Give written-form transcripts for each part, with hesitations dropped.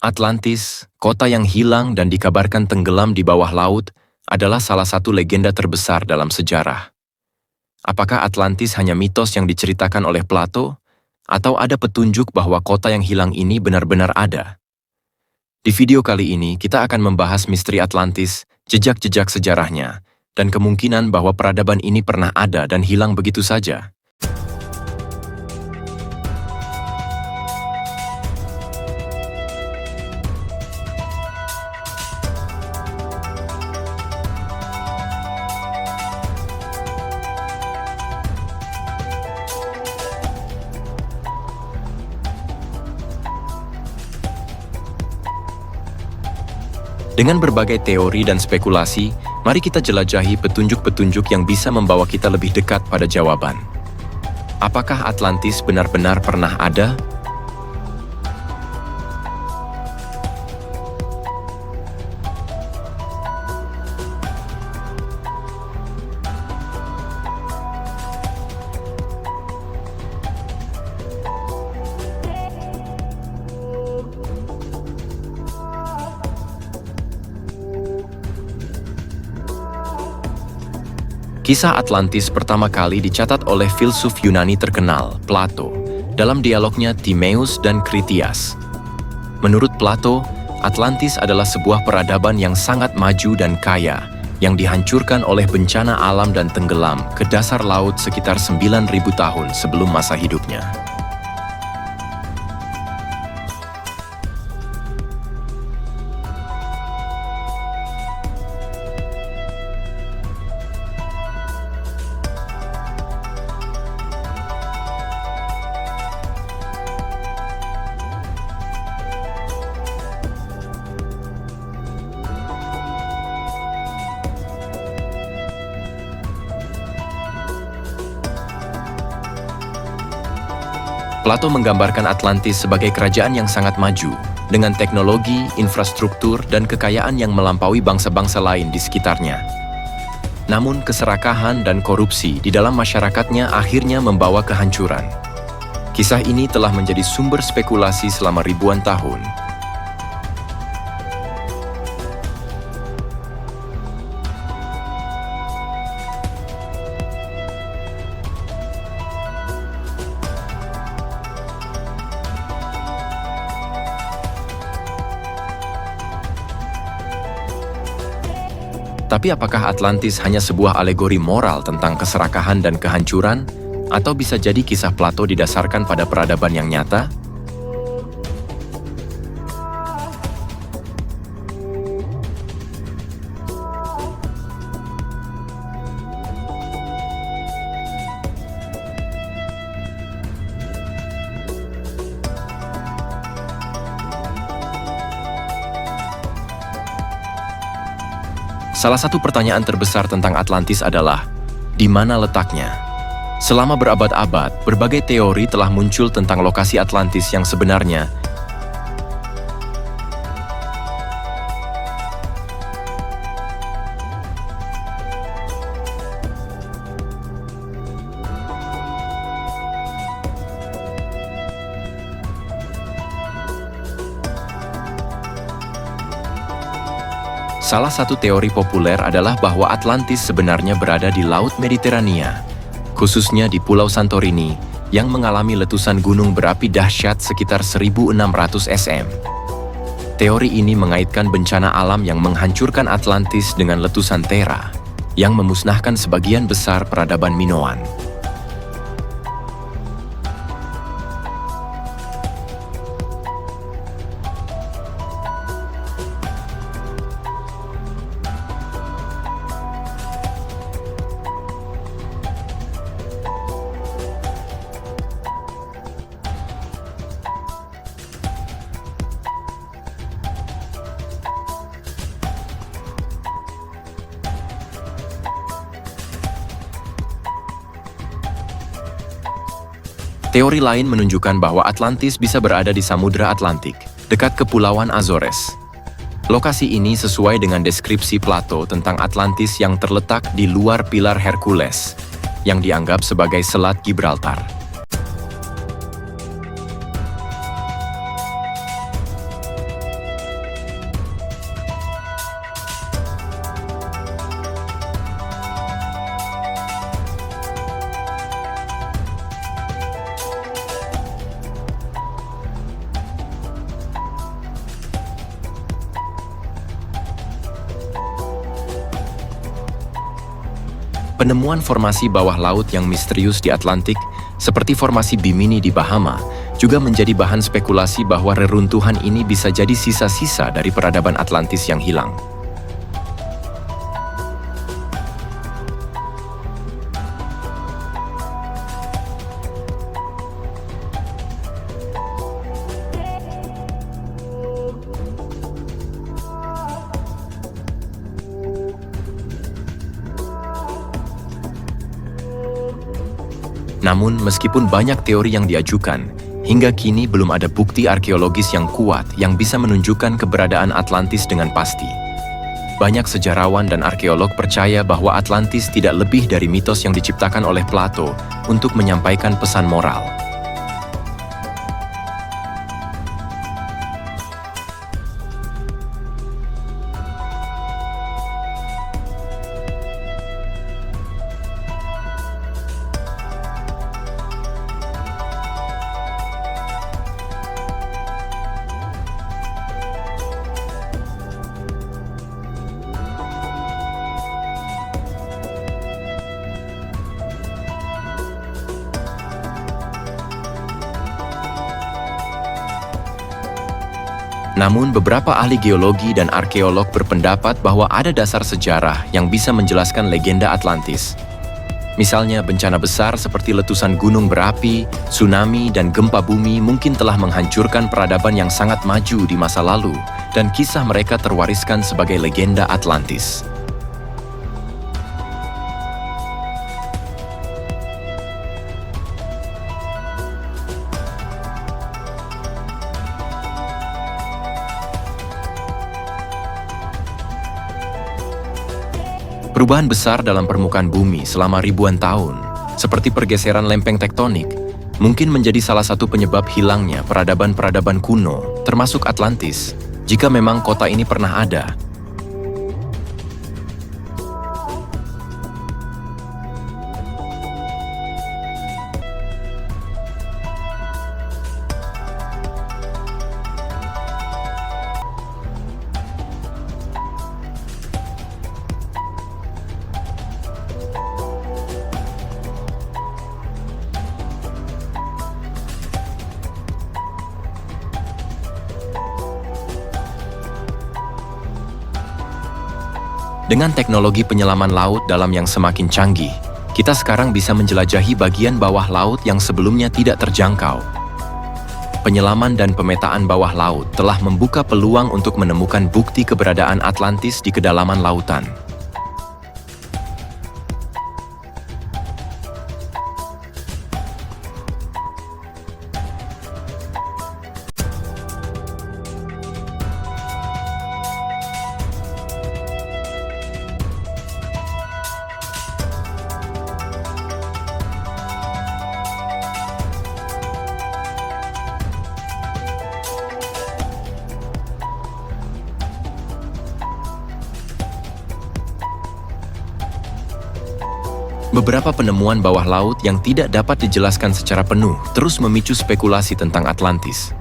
Atlantis, kota yang hilang dan dikabarkan tenggelam di bawah laut, adalah salah satu legenda terbesar dalam sejarah. Apakah Atlantis hanya mitos yang diceritakan oleh Plato, atau ada petunjuk bahwa kota yang hilang ini benar-benar ada? Di video kali ini, kita akan membahas misteri Atlantis, jejak-jejak sejarahnya, dan kemungkinan bahwa peradaban ini pernah ada dan hilang begitu saja. Dengan berbagai teori dan spekulasi, mari kita jelajahi petunjuk-petunjuk yang bisa membawa kita lebih dekat pada jawaban. Apakah Atlantis benar-benar pernah ada? Kisah Atlantis pertama kali dicatat oleh filsuf Yunani terkenal, Plato, dalam dialognya Timaeus dan Critias. Menurut Plato, Atlantis adalah sebuah peradaban yang sangat maju dan kaya, yang dihancurkan oleh bencana alam dan tenggelam ke dasar laut sekitar 9.000 tahun sebelum masa hidupnya. Plato menggambarkan Atlantis sebagai kerajaan yang sangat maju, dengan teknologi, infrastruktur, dan kekayaan yang melampaui bangsa-bangsa lain di sekitarnya. Namun keserakahan dan korupsi di dalam masyarakatnya akhirnya membawa kehancuran. Kisah ini telah menjadi sumber spekulasi selama ribuan tahun. Tapi apakah Atlantis hanya sebuah alegori moral tentang keserakahan dan kehancuran? Atau bisa jadi kisah Plato didasarkan pada peradaban yang nyata? Salah satu pertanyaan terbesar tentang Atlantis adalah, di mana letaknya? Selama berabad-abad, berbagai teori telah muncul tentang lokasi Atlantis yang sebenarnya. Salah satu teori populer adalah bahwa Atlantis sebenarnya berada di Laut Mediterania, khususnya di Pulau Santorini, yang mengalami letusan gunung berapi dahsyat sekitar 1.600 sm. Teori ini mengaitkan bencana alam yang menghancurkan Atlantis dengan letusan Terra, yang memusnahkan sebagian besar peradaban Minoan. Teori lain menunjukkan bahwa Atlantis bisa berada di Samudra Atlantik, dekat Kepulauan Azores. Lokasi ini sesuai dengan deskripsi Plato tentang Atlantis yang terletak di luar pilar Hercules, yang dianggap sebagai Selat Gibraltar. Penemuan formasi bawah laut yang misterius di Atlantik, seperti formasi Bimini di Bahama, juga menjadi bahan spekulasi bahwa reruntuhan ini bisa jadi sisa-sisa dari peradaban Atlantis yang hilang. Namun, meskipun banyak teori yang diajukan, hingga kini belum ada bukti arkeologis yang kuat yang bisa menunjukkan keberadaan Atlantis dengan pasti. Banyak sejarawan dan arkeolog percaya bahwa Atlantis tidak lebih dari mitos yang diciptakan oleh Plato untuk menyampaikan pesan moral. Namun, beberapa ahli geologi dan arkeolog berpendapat bahwa ada dasar sejarah yang bisa menjelaskan legenda Atlantis. Misalnya, bencana besar seperti letusan gunung berapi, tsunami, dan gempa bumi mungkin telah menghancurkan peradaban yang sangat maju di masa lalu, dan kisah mereka terwariskan sebagai legenda Atlantis. Perubahan besar dalam permukaan bumi selama ribuan tahun, seperti pergeseran lempeng tektonik, mungkin menjadi salah satu penyebab hilangnya peradaban-peradaban kuno, termasuk Atlantis, jika memang kota ini pernah ada. Dengan teknologi penyelaman laut dalam yang semakin canggih, kita sekarang bisa menjelajahi bagian bawah laut yang sebelumnya tidak terjangkau. Penyelaman dan pemetaan bawah laut telah membuka peluang untuk menemukan bukti keberadaan Atlantis di kedalaman lautan. Beberapa penemuan bawah laut yang tidak dapat dijelaskan secara penuh terus memicu spekulasi tentang Atlantis.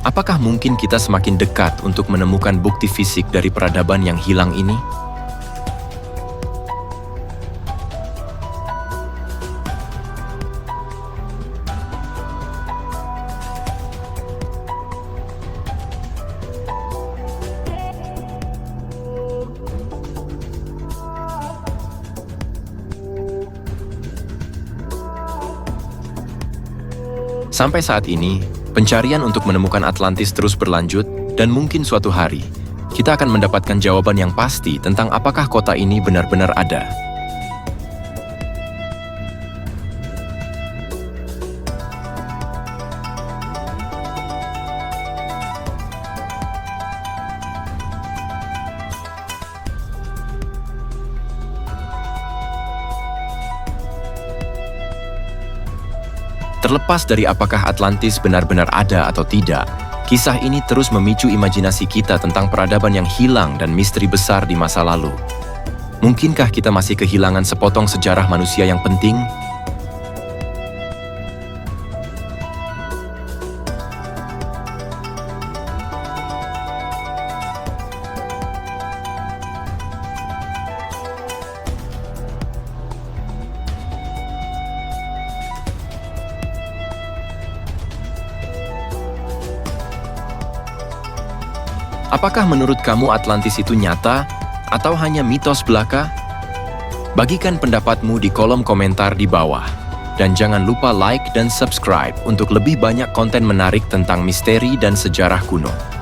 Apakah mungkin kita semakin dekat untuk menemukan bukti fisik dari peradaban yang hilang ini? Sampai saat ini, pencarian untuk menemukan Atlantis terus berlanjut, dan mungkin suatu hari, kita akan mendapatkan jawaban yang pasti tentang apakah kota ini benar-benar ada. Terlepas dari apakah Atlantis benar-benar ada atau tidak, kisah ini terus memicu imajinasi kita tentang peradaban yang hilang dan misteri besar di masa lalu. Mungkinkah kita masih kehilangan sepotong sejarah manusia yang penting? Apakah menurut kamu Atlantis itu nyata atau hanya mitos belaka? Bagikan pendapatmu di kolom komentar di bawah. Dan jangan lupa like dan subscribe untuk lebih banyak konten menarik tentang misteri dan sejarah kuno.